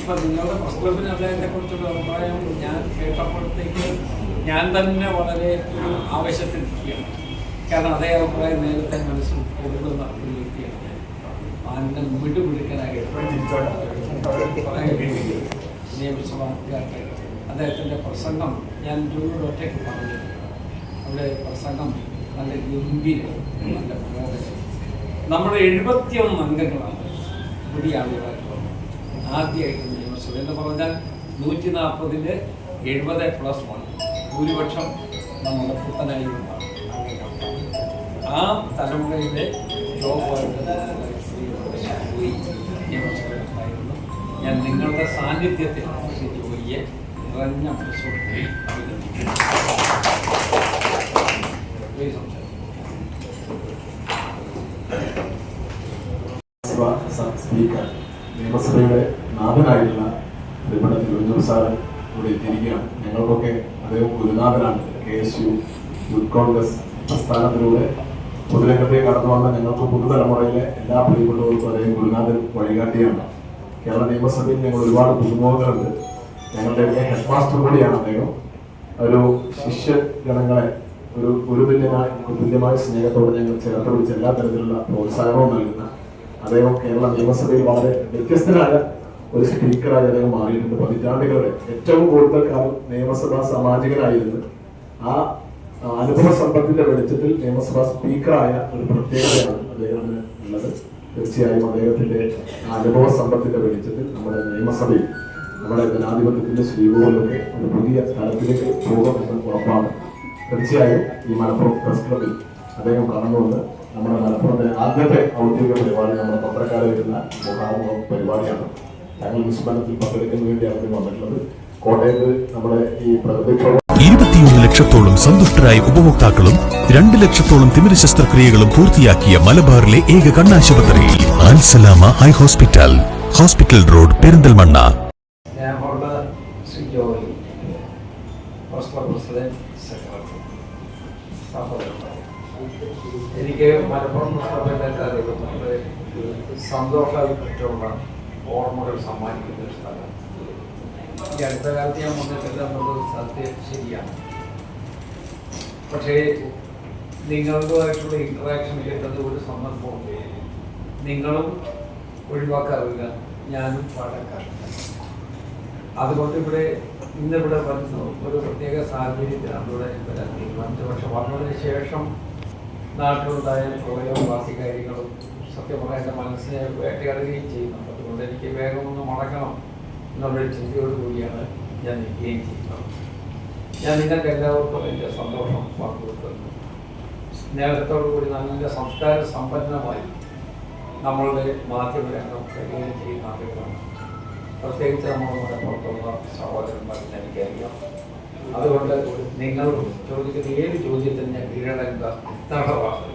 ഇപ്പം നിങ്ങളുടെ പ്രസ് ക്ലബിന് അദ്ദേഹത്തെക്കുറിച്ചുള്ള അഭിപ്രായം ഞാൻ കേട്ടപ്പോഴത്തേക്ക് ഞാൻ തന്നെ വളരെ ഒരു ആവശ്യത്തിലിരിക്കുകയാണ്. കാരണം അതേ അഭിപ്രായം നേരത്തെ മനസ്സിൽ കൊള്ളുന്ന ഒരു വ്യക്തിയാണ് ഞാൻ. അതിൻ്റെ വിടുപിടിക്കാനായിട്ട് നിയമസഭക്കാർക്ക് അദ്ദേഹത്തിൻ്റെ പ്രസംഗം ഞാൻ ജോലിയുടെ ഒറ്റയ്ക്ക് പറഞ്ഞു. അവിടെ പ്രസംഗം നല്ല ഗംഭീരം, നല്ല മനോഹരം. നമ്മുടെ 71 അംഗങ്ങളാണ് പുതിയ ആളുകളായിട്ട് വന്നത്. ആദ്യമായിട്ട് നിയമസഭ എന്ന് പറഞ്ഞാൽ 140-ൽ 70+1 ഭൂരിപക്ഷം നമ്മുടെ പുത്തനായി ഉണ്ടാകും. ആ തലമുറയിലെ ജോബായിട്ട് നിയമസഭയിലുണ്ടായിരുന്നു. ഞാൻ നിങ്ങളുടെ സാന്നിധ്യത്തിൽ ശ്രീ ജോയിയെ നിറഞ്ഞ മനസ്സോടുകൂടി അഭിനന്ദിക്കുന്നു. സ്പീക്കർ നിയമസഭയുടെ നാഥനായിട്ടുള്ള ശ്രീമതി തിരുവഞ്ചൂർ സാറ് ഇവിടെ എത്തിയിരിക്കുകയാണ്. ഞങ്ങൾക്കൊക്കെ അദ്ദേഹം ഗുരുനാഥനാണ്. KSU യൂത്ത് കോൺഗ്രസ് പ്രസ്ഥാനത്തിലൂടെ പൊതുരംഗത്തേക്ക് കടന്നു വന്ന ഞങ്ങൾക്ക് പുതുതലമുറയിലെ എല്ലാ പ്രിയപ്പെട്ടവർക്കും അദ്ദേഹം ഗുരുനാഥൻ വഴികാട്ടിയാണ്. കേരള നിയമസഭയിൽ ഞങ്ങൾ ഒരുപാട് പുതുമുഖങ്ങളുണ്ട്. ഞങ്ങളുടെ ഹെഡ് മാസ്റ്റർ കൂടിയാണ് അദ്ദേഹം. ഒരു ശിഷ്യഗണങ്ങളെ ഒരു തുല്യമായ സ്നേഹത്തോടെ ഞങ്ങൾ ചേർത്ത് പിടിച്ച് എല്ലാ തരത്തിലുള്ള പ്രോത്സാഹനവും നൽകുന്ന അദ്ദേഹം കേരള നിയമസഭയിൽ വളരെ വ്യത്യസ്തനായ ഒരു സ്പീക്കറായി അദ്ദേഹം മാറിയിട്ടുണ്ട്. പതിറ്റാണ്ടുകളുടെ ഏറ്റവും കൂടുതൽ കാലം നിയമസഭാ സാമാജികനായിരുന്നു. ആ അനുഭവ സമ്പത്തിന്റെ വെളിച്ചത്തിൽ നിയമസഭാ സ്പീക്കറായ ഒരു പ്രത്യേകതയാണ് അദ്ദേഹത്തിന് ഉള്ളത്. തീർച്ചയായും അദ്ദേഹത്തിന്റെ അനുഭവ സമ്പത്തിന്റെ വെളിച്ചത്തിൽ നമ്മുടെ നിയമസഭയിൽ നമ്മുടെ ജനാധിപത്യത്തിന്റെ ശ്രീകോവിലൊക്കെ ഒരു പുതിയ തലത്തിലേക്ക് പോകുമെന്ന് ഉറപ്പാണ്. തീർച്ചയായും ഈ മലപ്പുറം പ്രസ് ക്ലബിൽ അദ്ദേഹം കടന്നുകൊണ്ട് നമ്മുടെ മലപ്പുറത്തെ ആദ്യത്തെ ഔദ്യോഗിക പരിപാടി നമ്മുടെ പത്രക്കാരെ വരുന്ന മുഖാമുഖം പരിപാടിയാണ്. ഞങ്ങൾ വിസ്മരണത്തിൽ പങ്കെടുക്കുന്നതിന് വേണ്ടിയാണ് അദ്ദേഹം വന്നിട്ടുള്ളത്. കോട്ടയത്ത് നമ്മുടെ ഈ പ്രതിക്ഷോഭം 21 ലക്ഷത്തോളം സന്തുഷ്ടരായ ഉപഭോക്താക്കളും 2 ലക്ഷത്തോളം തിമിര ശസ്ത്രക്രിയകളും പൂർത്തിയാക്കിയ മലബാറിലെ ഏക കണ്ണാശുപത്രി Al Salama high hospital, hospital road, Perinthalmanna. എനിക്ക് മലപ്പുറം വളരെ സന്തോഷമായിട്ടുള്ള ഓർമ്മകൾ സമ്മാനിക്കുന്ന ഒരു സ്ഥലം. ഈ അടുത്ത കാലത്ത് ഞാൻ വന്നിട്ടില്ല എന്നുള്ളത് സത്യം ശരിയാണ്. പക്ഷേ നിങ്ങളുമായിട്ടുള്ള ഇൻട്രാക്ഷൻ കിട്ടുന്നത് ഒരു സന്ദർഭമുണ്ട്. നിങ്ങളും ഒഴിവാക്കാറില്ല, ഞാനും പാഴാക്കാറില്ല. അതുകൊണ്ട് ഇന്നിവിടെ വരുന്നു ഒരു പ്രത്യേക സാഹചര്യത്തിലാണ് ഇവിടെ വരാൻ തീരുമാനിച്ചത്. പക്ഷെ വന്നതിന് ശേഷം നാട്ടിലുണ്ടായ പ്രളയവും ബാക്കി കാര്യങ്ങളും സത്യം പറഞ്ഞാൽ എൻ്റെ മനസ്സിനെ വേട്ടയാടുകയും ചെയ്യുന്നുണ്ട്. അതുകൊണ്ട് എനിക്ക് വേഗം ഒന്ന് മടങ്ങണം എന്നുള്ളൊരു ചിന്തയോടുകൂടിയാണ് ഞാൻ നിൽക്കുകയും ചെയ്യുന്നത്. ഞാൻ നിങ്ങൾക്ക് എല്ലാവർക്കും എൻ്റെ സന്തോഷം പങ്കുവെക്കുന്നു. സ്നേഹത്തോടുകൂടി നല്ല സംസ്കാര സമ്പന്നമായി നമ്മളുടെ മാധ്യമരംഗം കൈകാര്യം ചെയ്യുന്ന ആളുകളാണ്. പ്രത്യേകിച്ച് നമ്മുടെ പുറത്തുള്ള സഹോദരന്മാരെന്ന് എനിക്കറിയാം. അതുകൊണ്ട് നിങ്ങൾ ചോദിക്കുന്ന ഏത് ചോദ്യത്തിന് ഞാൻ കീഴടങ്ങുക നിർത്തമാണ്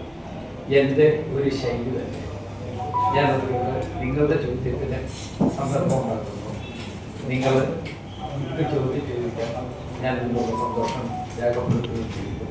എൻ്റെ ഒരു ശൈലി തന്നെ. ഞാനതുകൊണ്ട് നിങ്ങളുടെ ചോദ്യത്തിന് സന്ദർഭം നൽകുന്നു. നിങ്ങൾ ചോദ്യം ചോദിക്കാൻ ഞാൻ നിങ്ങളുടെ സന്തോഷം രേഖപ്പെടുത്തുകയും ചെയ്യുന്നു.